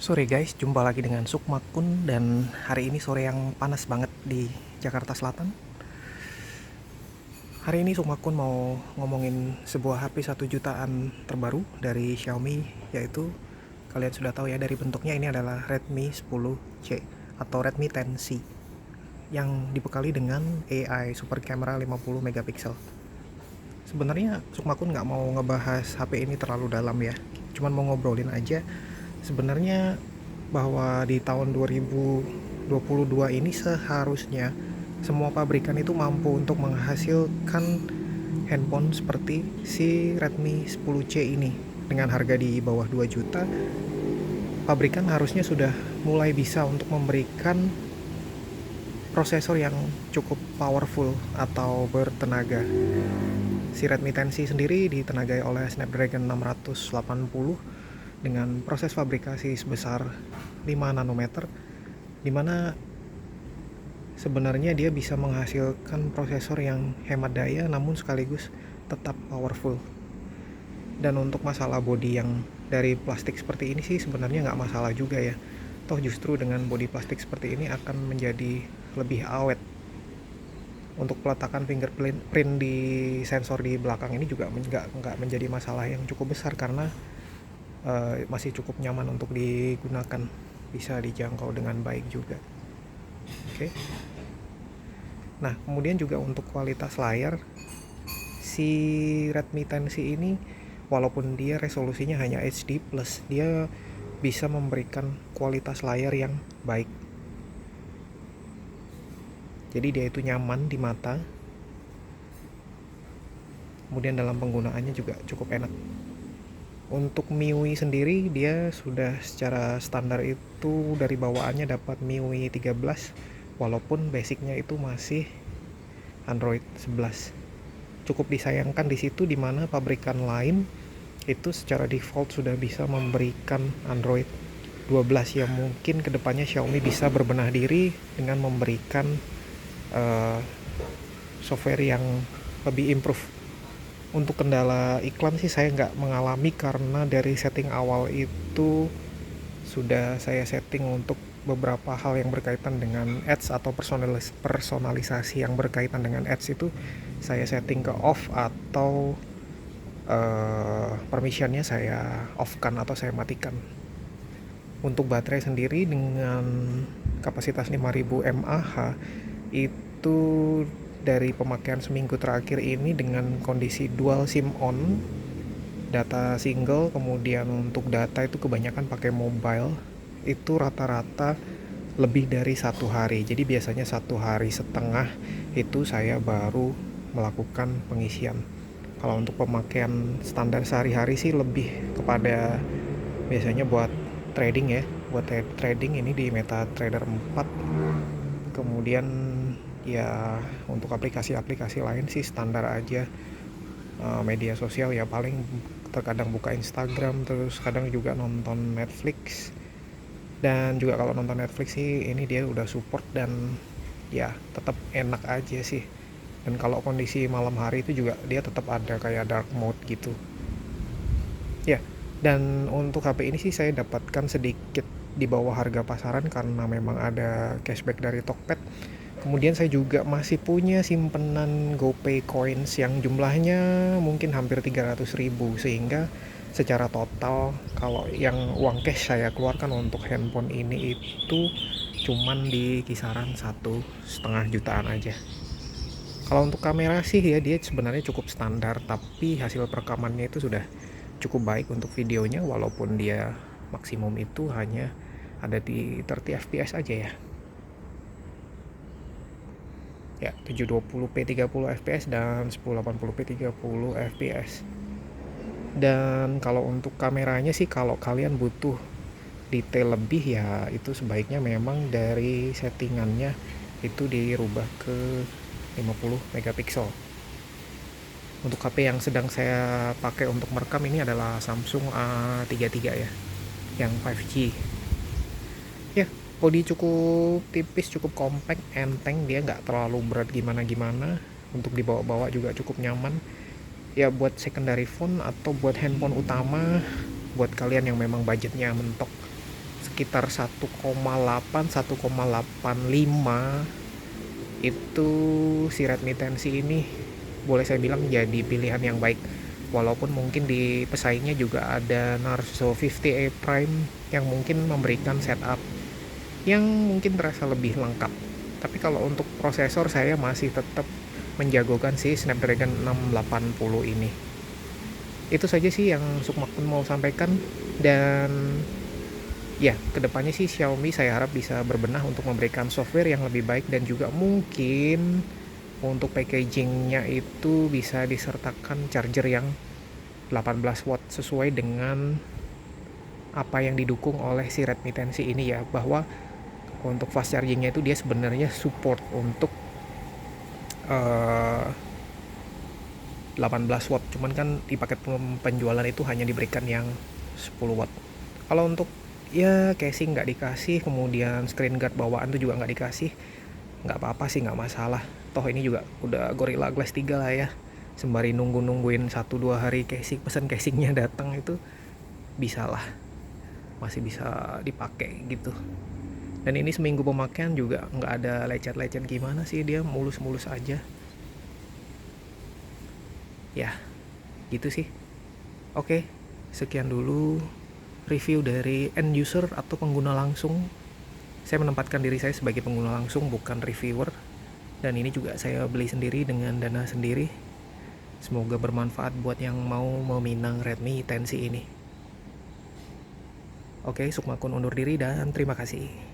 Sore guys, jumpa lagi dengan Sukmakun dan hari ini sore yang panas banget di Jakarta Selatan. Hari ini Sukmakun mau ngomongin sebuah HP 1 jutaan terbaru dari Xiaomi, yaitu kalian sudah tahu ya dari bentuknya, ini adalah Redmi 10C atau Redmi 10C yang dibekali dengan AI super camera 50 megapiksel. Sebenarnya Sukmakun nggak mau ngebahas HP ini terlalu dalam ya, cuman mau ngobrolin aja sebenarnya bahwa di tahun 2022 ini seharusnya semua pabrikan itu mampu untuk menghasilkan handphone seperti si Redmi 10C ini dengan harga di bawah 2 juta. Pabrikan harusnya sudah mulai bisa untuk memberikan prosesor yang cukup powerful atau bertenaga. Si Redmi 10C sendiri ditenagai oleh Snapdragon 680 dengan proses fabrikasi sebesar 5 nanometer, di mana sebenarnya dia bisa menghasilkan prosesor yang hemat daya namun sekaligus tetap powerful. Dan untuk masalah bodi yang dari plastik seperti ini sih sebenarnya nggak masalah juga ya. Toh justru dengan bodi plastik seperti ini akan menjadi lebih awet. Untuk peletakan fingerprint di sensor di belakang ini juga nggak menjadi masalah yang cukup besar karena masih cukup nyaman untuk digunakan, bisa dijangkau dengan baik juga. Oke. Nah, kemudian juga untuk kualitas layar, si Redmi 10C ini walaupun dia resolusinya hanya HD+, dia bisa memberikan kualitas layar yang baik. Jadi dia itu nyaman di mata. Kemudian dalam penggunaannya juga cukup enak. Untuk MIUI sendiri dia sudah secara standar itu dari bawaannya dapat MIUI 13, walaupun basicnya itu masih Android 11. Cukup disayangkan di situ dimana pabrikan lain itu secara default sudah bisa memberikan Android 12, yang mungkin kedepannya Xiaomi bisa berbenah diri dengan memberikan software yang lebih improve. Untuk kendala iklan sih saya nggak mengalami karena dari setting awal itu sudah saya setting untuk beberapa hal yang berkaitan dengan ads atau personalisasi yang berkaitan dengan ads itu saya setting ke off atau permissionnya saya off kan atau saya matikan. Untuk baterai sendiri dengan kapasitas 5000 mAh itu dari pemakaian seminggu terakhir ini dengan kondisi dual SIM on, data single, kemudian untuk data itu kebanyakan pakai mobile, itu rata-rata lebih dari 1 hari. Jadi biasanya 1 hari setengah itu saya baru melakukan pengisian. Kalau untuk pemakaian standar sehari-hari sih lebih kepada biasanya buat trading ya, buat trading ini di MetaTrader 4. Kemudian ya untuk aplikasi-aplikasi lain sih standar aja. Media sosial ya paling terkadang buka Instagram, terus kadang juga nonton Netflix. Dan juga kalau nonton Netflix sih ini dia udah support dan ya tetap enak aja sih. Dan kalau kondisi malam hari itu juga dia tetap ada kayak dark mode gitu ya. Dan untuk HP ini sih saya dapatkan sedikit di bawah harga pasaran karena memang ada cashback dari Tokped. Kemudian saya juga masih punya simpenan GoPay Coins yang jumlahnya mungkin hampir 300.000, sehingga secara total kalau yang uang cash saya keluarkan untuk handphone ini itu cuman di kisaran 1,5 jutaan aja. Kalau untuk kamera sih ya dia sebenarnya cukup standar, tapi hasil perekamannya itu sudah cukup baik untuk videonya, walaupun dia maksimum itu hanya ada di 30 fps aja ya. Ya 720p 30 fps dan 1080p 30 fps. Dan kalau untuk kameranya sih kalau kalian butuh detail lebih ya itu sebaiknya memang dari settingannya itu dirubah ke 50 megapiksel. Untuk HP yang sedang saya pakai untuk merekam ini adalah Samsung A33 ya, yang 5G. Ya, body cukup tipis, cukup compact, enteng, dia nggak terlalu berat gimana-gimana. Untuk dibawa-bawa juga cukup nyaman. Ya buat secondary phone atau buat handphone utama, buat kalian yang memang budgetnya mentok, sekitar 1,8 1,85 itu si Redmi 10C ini boleh saya bilang jadi pilihan yang baik, walaupun mungkin di pesaingnya juga ada Narzo 50A Prime yang mungkin memberikan setup yang mungkin terasa lebih lengkap. Tapi kalau untuk prosesor saya masih tetap menjagokan si Snapdragon 680 ini. Itu saja sih yang Sukmakun mau sampaikan, dan ya kedepannya sih Xiaomi saya harap bisa berbenah untuk memberikan software yang lebih baik, dan juga mungkin untuk packagingnya itu bisa disertakan charger yang 18 watt sesuai dengan apa yang didukung oleh si Redmi 10C ini ya, bahwa untuk fast chargingnya itu dia sebenarnya support untuk 18 watt, cuman kan di paket penjualan itu hanya diberikan yang 10 watt. Kalau untuk ya casing nggak dikasih, kemudian screen guard bawaan itu juga nggak dikasih, nggak apa-apa sih, nggak masalah. Toh ini juga udah Gorilla Glass 3 lah ya, sembari nungguin 1-2 hari pesan casingnya datang itu bisa lah, masih bisa dipakai gitu. Dan ini seminggu pemakaian juga nggak ada lecet-lecet gimana sih, dia mulus-mulus aja ya, gitu sih. Oke, sekian dulu review dari end user atau pengguna langsung. Saya menempatkan diri saya sebagai pengguna langsung, bukan reviewer, dan ini juga saya beli sendiri dengan dana sendiri. Semoga bermanfaat buat yang mau meminang Redmi 10C ini. Oke, Sukmakun undur diri dan terima kasih.